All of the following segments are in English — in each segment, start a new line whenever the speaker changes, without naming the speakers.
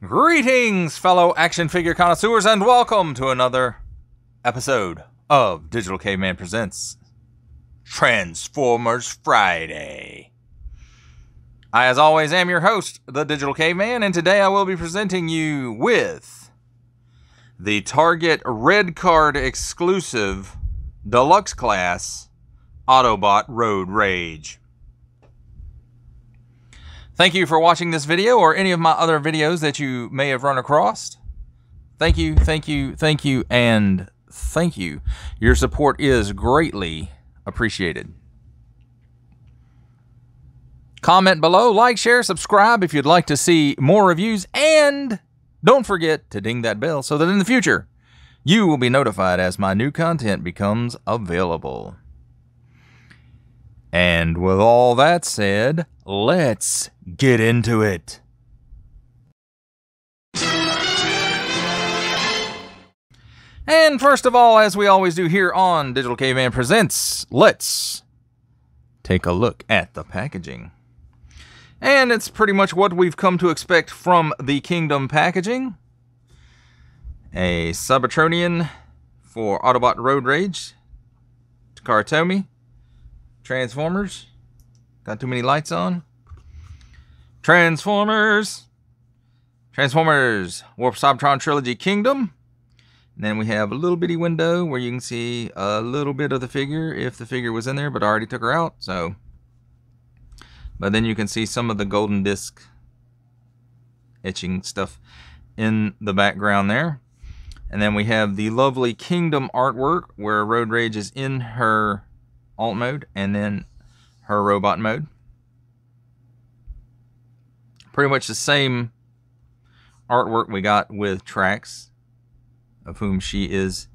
Greetings, fellow action figure connoisseurs, and welcome to another episode of Digital Caveman Presents Transformers Friday. I, as always, am your host, the Digital Caveman, and today I will be presenting you with the Target Red Card exclusive Deluxe class Autobot Road Rage. Thank you for watching this video or any of my other videos that you may have run across. Thank you, and thank you. Your support is greatly appreciated. Comment below, like, share, subscribe if you'd like to see more reviews, and don't forget to ding that bell so that in the future you will be notified as my new content becomes available. And with all that said, let's get into it. And first of all, as we always do here on Digital Caveman Presents, let's take a look at the packaging. And it's pretty much what we've come to expect from the Kingdom packaging. A Cybertronian for Autobot Road Rage. Takara Tomy. Transformers. Got too many lights on. Transformers. Warp Cybertron Trilogy Kingdom. And then we have a little bitty window where you can see a little bit of the figure, if the figure was in there, but I already took her out. So, but then you can see some of the golden disc etching stuff in the background there. And then we have the lovely Kingdom artwork where Road Rage is in her alt mode and then her robot mode. Pretty much the same artwork we got with Trax, of whom she is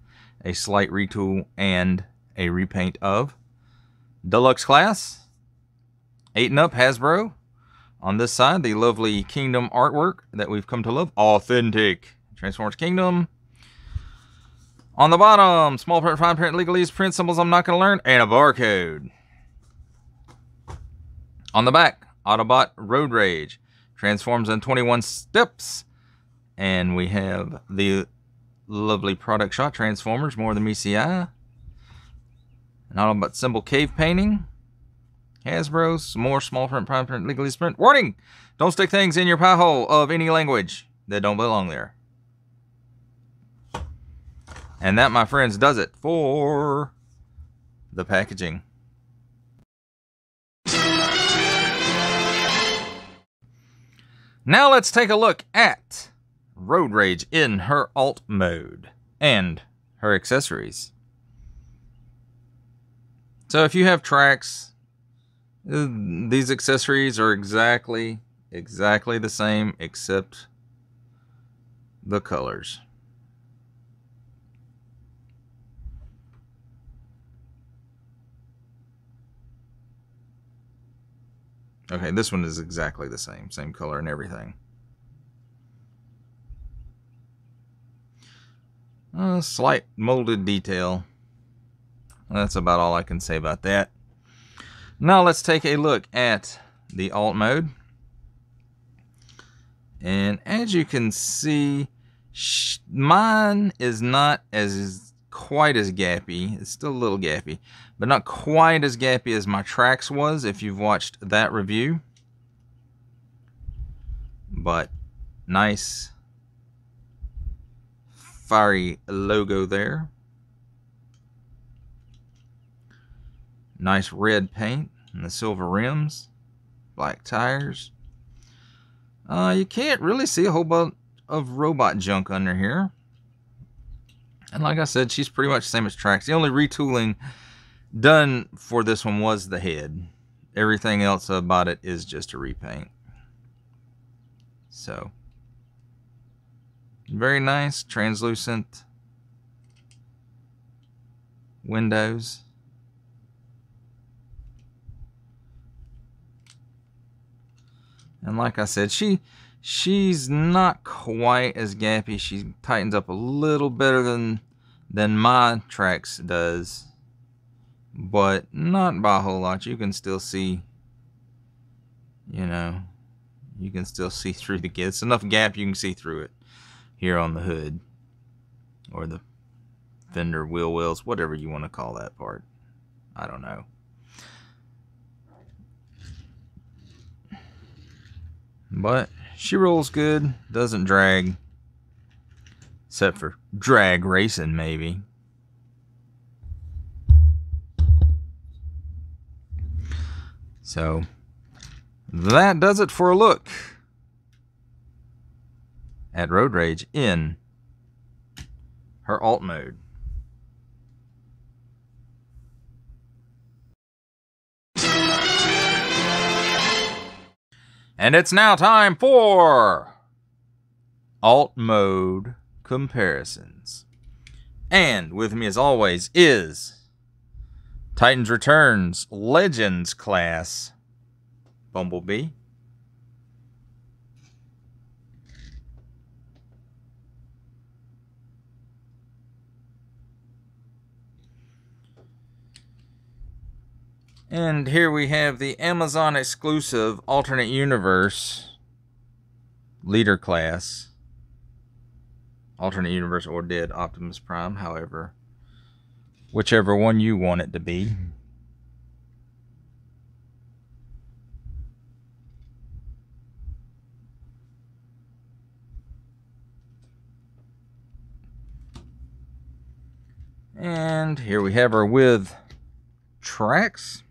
a slight retool and a repaint of. Deluxe class, 8 and up Hasbro. On this side, the lovely Kingdom artwork that we've come to love. Authentic Transformers Kingdom. On the bottom, small print, fine print, legalese, print symbols I'm not going to learn, and a barcode. On the back, Autobot Road Rage. Transforms in 21 steps. And we have the lovely product shot, Transformers, more than meets the eye. An Autobot symbol cave painting. Hasbro, some more small print, fine print, legalese print. Warning! Don't stick things in your pie hole of any language that don't belong there. And that, my friends, does it for the packaging. Now let's take a look at Road Rage in her alt mode and her accessories. So if you have Trax, these accessories are exactly the same except the colors. Okay, this one is exactly the same color and everything. A slight molded detail. That's about all I can say about that. Now let's take a look at the alt mode. And as you can see, mine is not quite as gappy. It's still a little gappy, but not quite as gappy as my Trax was if you've watched that review. But nice fiery logo there. Nice red paint and the silver rims. Black tires. You can't really see a whole bunch of robot junk under here. And like I said, she's pretty much the same as Trax. The only retooling done for this one was the head. Everything else about it is just a repaint. So, very nice, translucent windows. And like I said, she's not quite as gappy. She tightens up a little better than my Trax does, but not by a whole lot. You can still see, you You can still see through the kit. It's enough gap you can see through it here on the hood. Or the fender wheel wells, whatever you want to call that part. I don't know. But she rolls good, doesn't drag. Except for drag racing, maybe. So, that does it for a look at Road Rage in her alt mode. And it's now time for alt mode comparisons. And with me as always is Titans Returns Legends class Bumblebee. And here we have the Amazon exclusive alternate universe leader class. Alternate universe or dead Optimus Prime, however, whichever one you want it to be. And here we have her with tracks.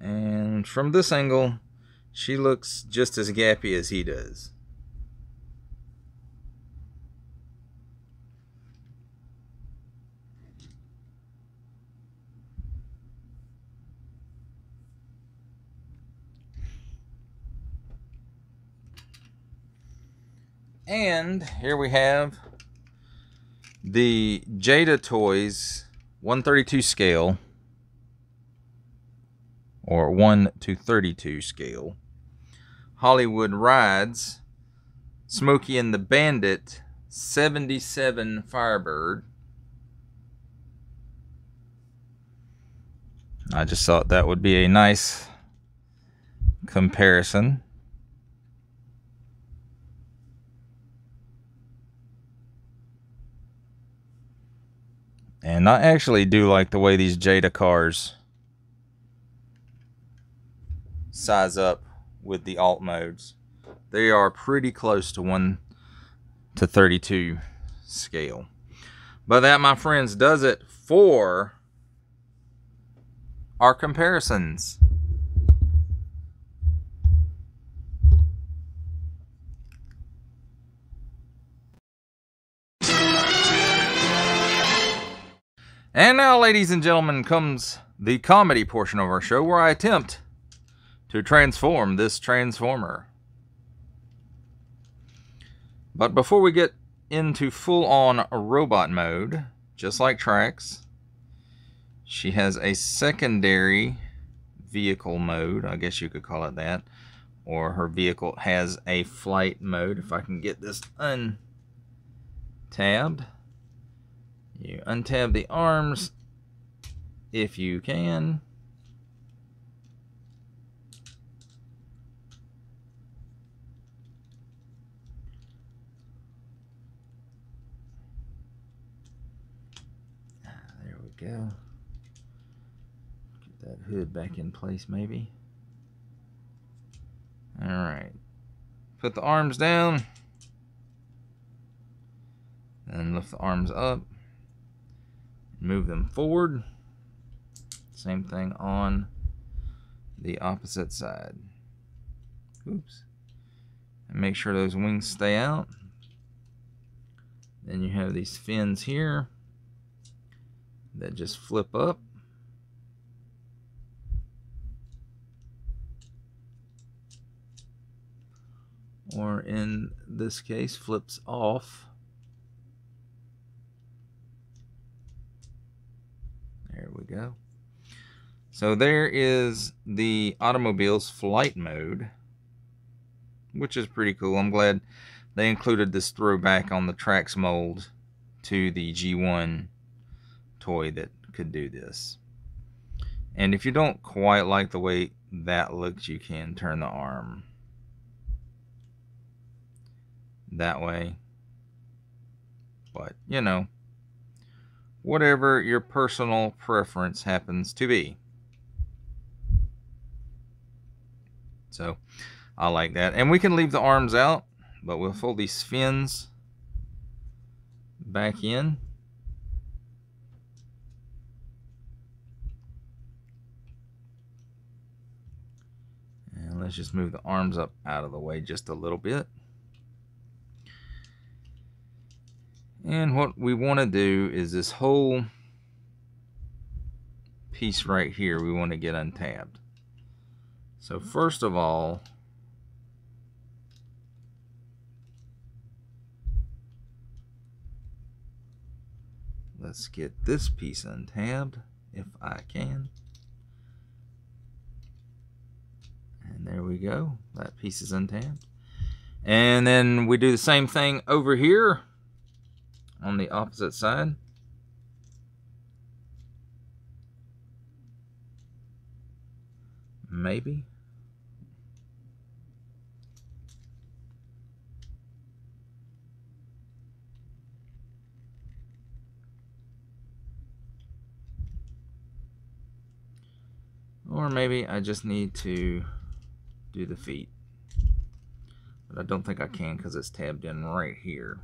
And from this angle, she looks just as gappy as he does. And here we have the Jada Toys 132 scale, or 1:32 scale, Hollywood Rides Smokey and the Bandit 77 Firebird. I just thought that would be a nice comparison. And I actually do like the way these Jada cars size up with the alt modes. They are pretty close to 1:32 scale. But that, my friends, does it for our comparisons. And now, ladies and gentlemen, comes the comedy portion of our show, where I attempt to transform this Transformer. But before we get into full-on robot mode, just like Trax, she has a secondary vehicle mode, I guess you could call it that, or her vehicle has a flight mode. If I can get this untabbed. You untab the arms if you can. There we go. Get that hood back in place, maybe. All right. Put the arms down. And lift the arms up. Move them forward. Same thing on the opposite side. Oops. And make sure those wings stay out. Then you have these fins here that just flip up. Or in this case, flips off. There we go. So there is the automobile's flight mode, which is pretty cool. I'm glad they included this throwback on the Trax mold to the G1 toy that could do this. And if you don't quite like the way that looks, you can turn the arm that way. But, you know, whatever your personal preference happens to be. So, I like that. And we can leave the arms out, but we'll fold these fins back in. And let's just move the arms up out of the way just a little bit. And what we want to do is this whole piece right here, we want to get untabbed. So first of all, let's get this piece untabbed if I can. And there we go. That piece is untabbed. And then we do the same thing over here on the opposite side. Maybe. Or maybe I just need to do the feet. But I don't think I can because it's tabbed in right here.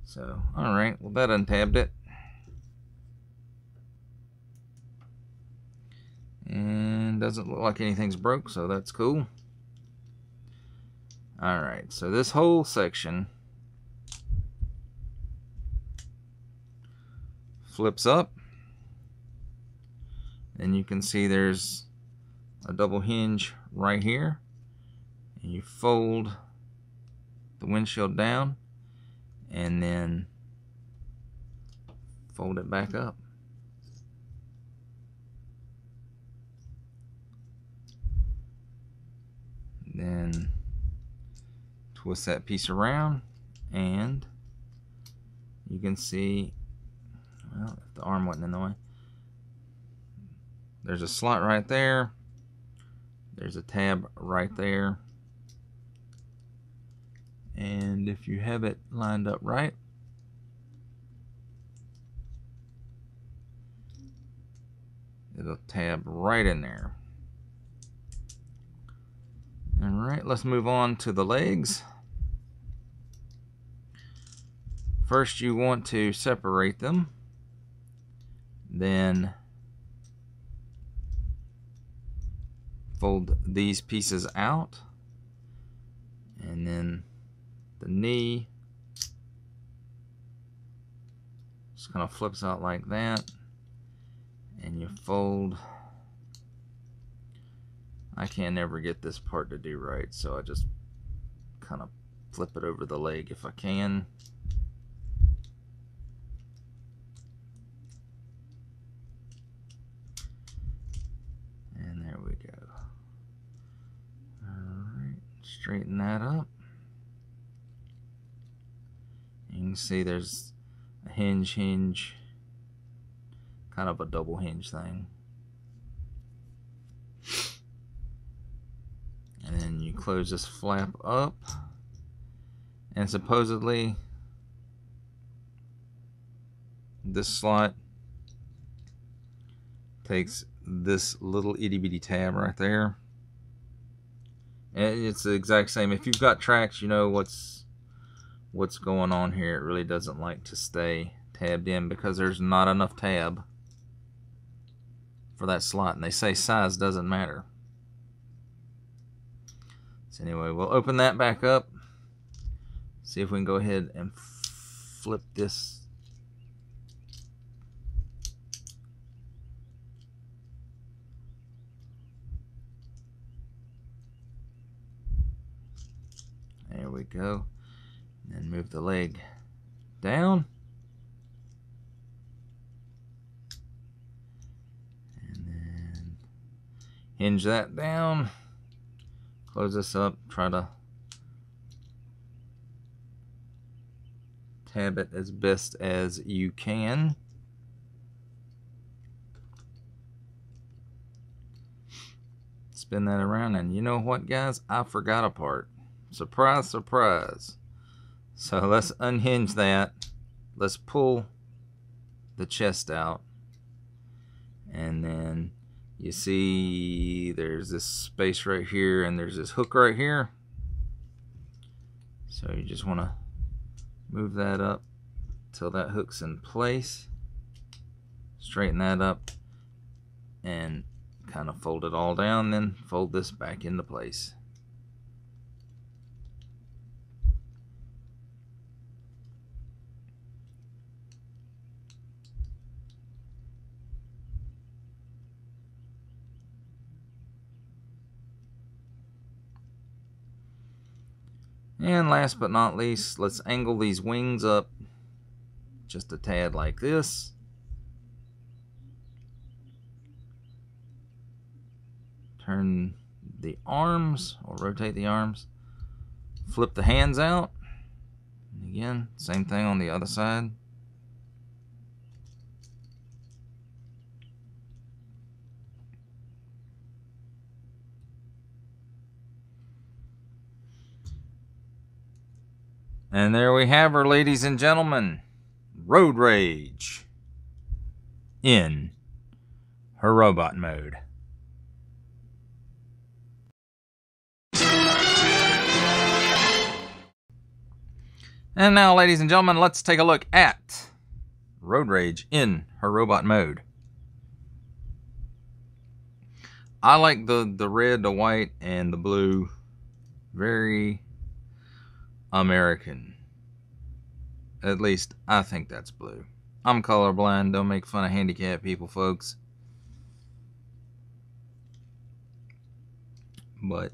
So, alright, well that untabbed it. And doesn't look like anything's broke, so that's cool. Alright, so this whole section flips up. And you can see there's a double hinge right here. And you fold the windshield down and then fold it back up. Then twist that piece around and you can see, well, if the arm wasn't in the way, there's a slot right there. There's a tab right there. And if you have it lined up right, it'll tab right in there. Alright, let's move on to the legs. First you want to separate them. Then fold these pieces out, and then the knee just kind of flips out like that, and you fold. I can't never get this part to do right, so I just kind of flip it over the leg if I can. And there we go. Alright, straighten that up. You can see there's a hinge, kind of a double hinge thing. And then you close this flap up, and supposedly this slot takes this little itty bitty tab right there. And it's the exact same. If you've got tracks, you know what's going on here. It really doesn't like to stay tabbed in because there's not enough tab for that slot, and they say size doesn't matter. So anyway, we'll open that back up, see if we can go ahead and flip this. There we go. And then move the leg down. And then hinge that down. Close this up, try to tab it as best as you can. spin that around, and you know what, guys? I forgot a part. Surprise, surprise. So let's unhinge that. Let's pull the chest out. And then you see there's this space right here, and there's this hook right here. So you just want to move that up till that hook's in place. Straighten that up and kind of fold it all down, then fold this back into place. And last but not least, let's angle these wings up just a tad like this. Turn the arms, or rotate the arms. Flip the hands out. And again, same thing on the other side. And there we have her, ladies and gentlemen. Road Rage in her robot mode. And now, ladies and gentlemen, let's take a look at Road Rage in her robot mode. I like the red, the white, and the blue. Very American. At least I think that's blue. I'm colorblind. Don't make fun of handicapped people, folks. But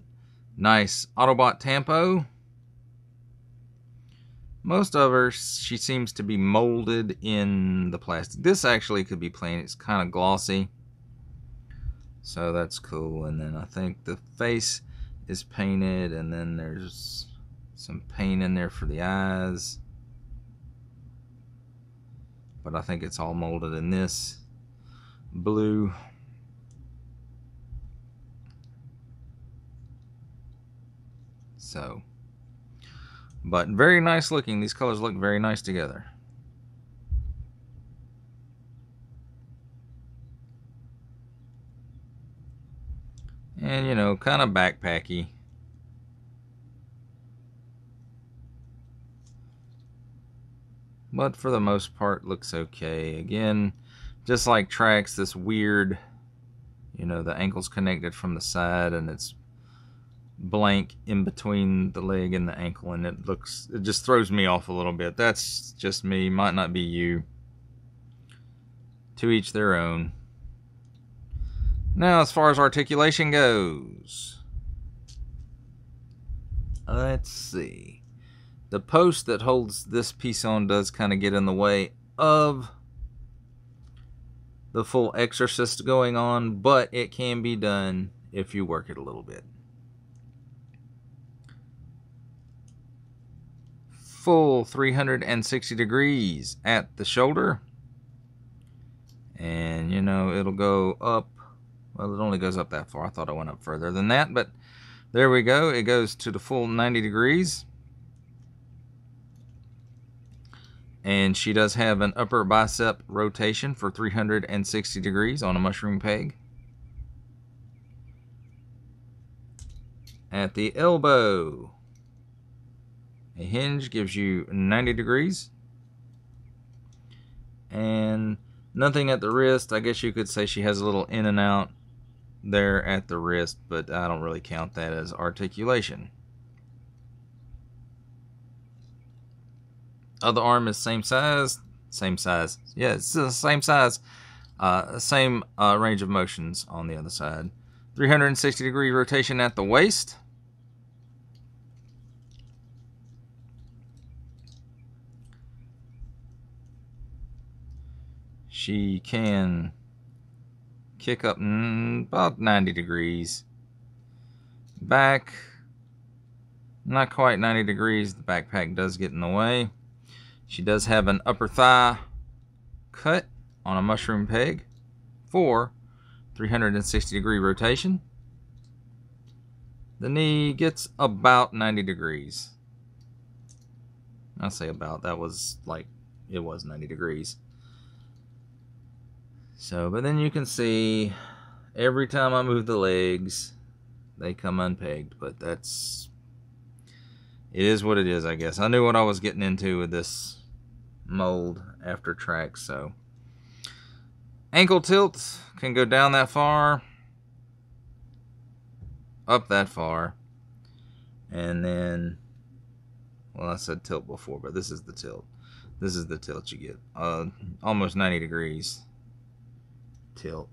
nice Autobot tempo. Most of her, she seems to be molded in the plastic. This actually could be plain. It's kind of glossy. So that's cool. And then I think the face is painted, and then there's some paint in there for the eyes. But I think it's all molded in this blue. So, but very nice looking. These colors look very nice together. And, you know, kind of backpacky. But for the most part, looks okay. Again, just like Tracks, this weird, you know, the ankle's connected from the side, and it's blank in between the leg and the ankle, and it just throws me off a little bit. That's just me. Might not be you. To each their own. Now, as far as articulation goes, let's see. The post that holds this piece on does kind of get in the way of the full exorcist going on, but it can be done if you work it a little bit. Full 360 degrees at the shoulder. And, you know, it'll go up. Well, it only goes up that far. I thought it went up further than that, but there we go. It goes to the full 90 degrees. And she does have an upper bicep rotation for 360 degrees on a mushroom peg. At the elbow, a hinge gives you 90 degrees. And nothing at the wrist. I guess you could say she has a little in and out there at the wrist, but I don't really count that as articulation. Other arm is same size. Yeah, it's the same size. Same range of motions on the other side. 360 degree rotation at the waist. She can kick up about 90 degrees. Back, not quite 90 degrees. The backpack does get in the way. She does have an upper thigh cut on a mushroom peg for 360 degree rotation. the knee gets about 90 degrees. I say about, that was like, it was 90 degrees. So, but then you can see every time I move the legs, they come unpegged, but that's, it is what it is, I guess. I knew what I was getting into with this mold after tracks. So ankle tilt can go down that far, up that far, and then, well, I said tilt before, but this is the tilt. This is the tilt you get. Almost 90 degrees tilt.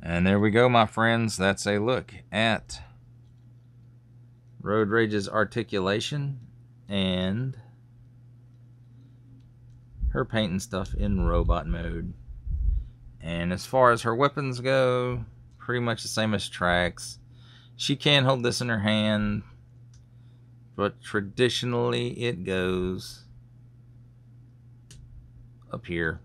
And there we go, my friends. That's a look at Road Rage's articulation and her painting stuff in robot mode. And as far as her weapons go, pretty much the same as Trax. She can hold this in her hand, but traditionally it goes up here.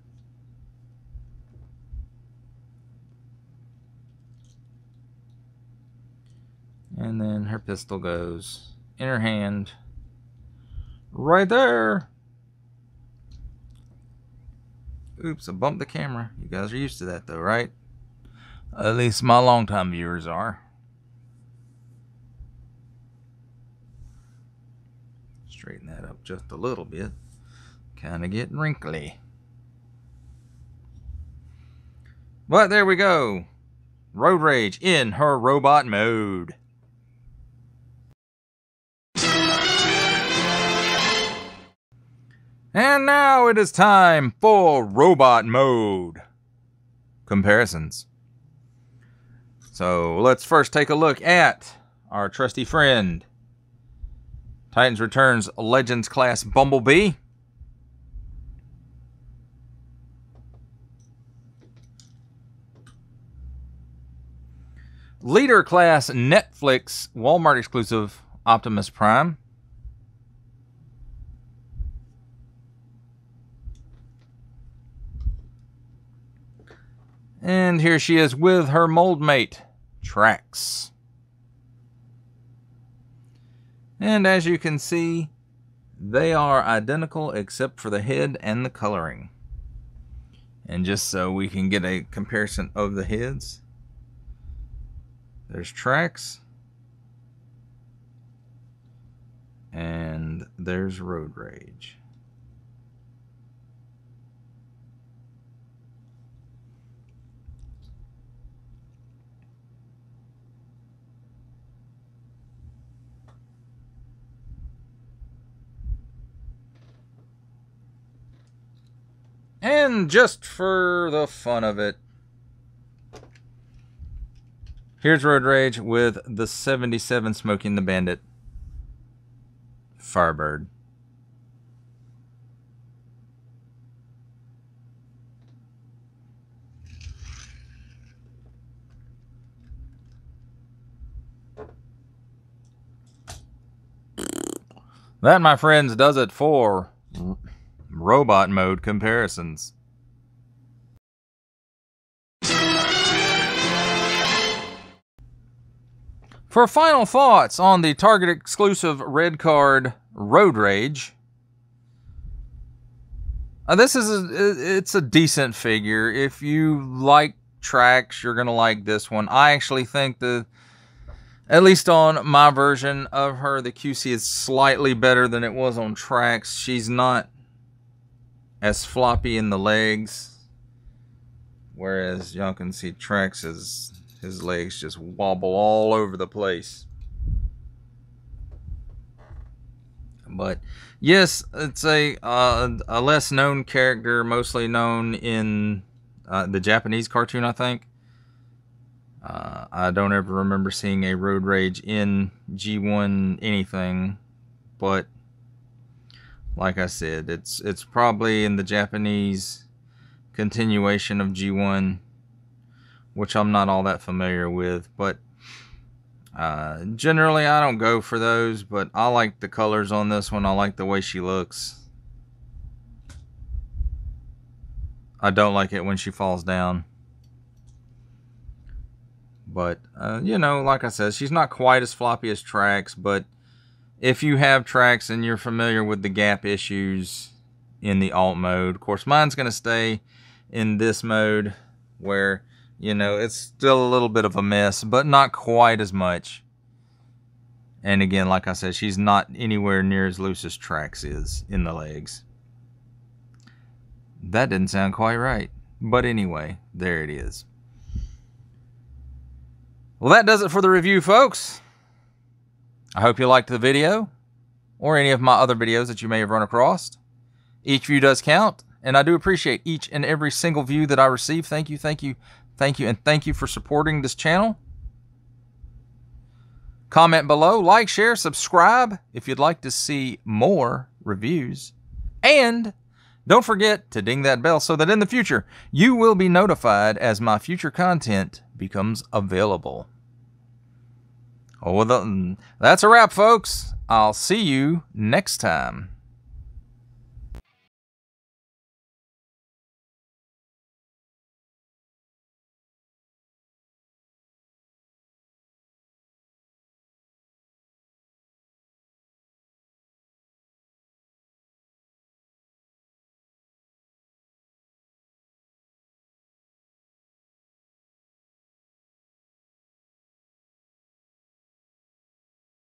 And then her pistol goes in her hand right there. Oops, I bumped the camera. You guys are used to that though, right? At least my longtime viewers are. Straighten that up just a little bit. Kind of getting wrinkly. But there we go. Road Rage in her robot mode. And now it is time for robot mode comparisons. So let's first take a look at our trusty friend, Titans Returns Legends Class Bumblebee. Leader Class Netflix Walmart exclusive Optimus Prime. And here she is with her mold mate, Trax. And as you can see, they are identical except for the head and the coloring. And just so we can get a comparison of the heads, there's Trax, and there's Road Rage. And just for the fun of it, here's Road Rage with the 77 Smoking the Bandit Firebird. That, my friends, does it for robot mode comparisons. For final thoughts on the Target exclusive red card Road Rage, it's a decent figure. If you like Trax, you're gonna like this one. I actually think at least on my version of her, the QC is slightly better than it was on Trax. She's not as floppy in the legs, whereas y'all can see Trax his legs just wobble all over the place. But yes, it's a less known character, mostly known in the Japanese cartoon, I think. I don't ever remember seeing a Road Rage in G1 anything, but like I said, it's probably in the Japanese continuation of G1, which I'm not all that familiar with, but generally I don't go for those, but I like the colors on this one. I like the way she looks. I don't like it when she falls down. But, you know, like I said, she's not quite as floppy as Trax, but if you have Trax and you're familiar with the gap issues in the alt mode, of course, mine's going to stay in this mode where, you know, it's still a little bit of a mess, but not quite as much. And again, like I said, she's not anywhere near as loose as Trax is in the legs. That didn't sound quite right. But anyway, there it is. Well, that does it for the review, folks. I hope you liked the video, or any of my other videos that you may have run across. Each view does count, and I do appreciate each and every single view that I receive. Thank you, thank you, thank you, and thank you for supporting this channel. Comment below, like, share, subscribe if you'd like to see more reviews. And don't forget to ding that bell so that in the future you will be notified as my future content becomes available. Oh, well, that's a wrap, folks. I'll see you next time.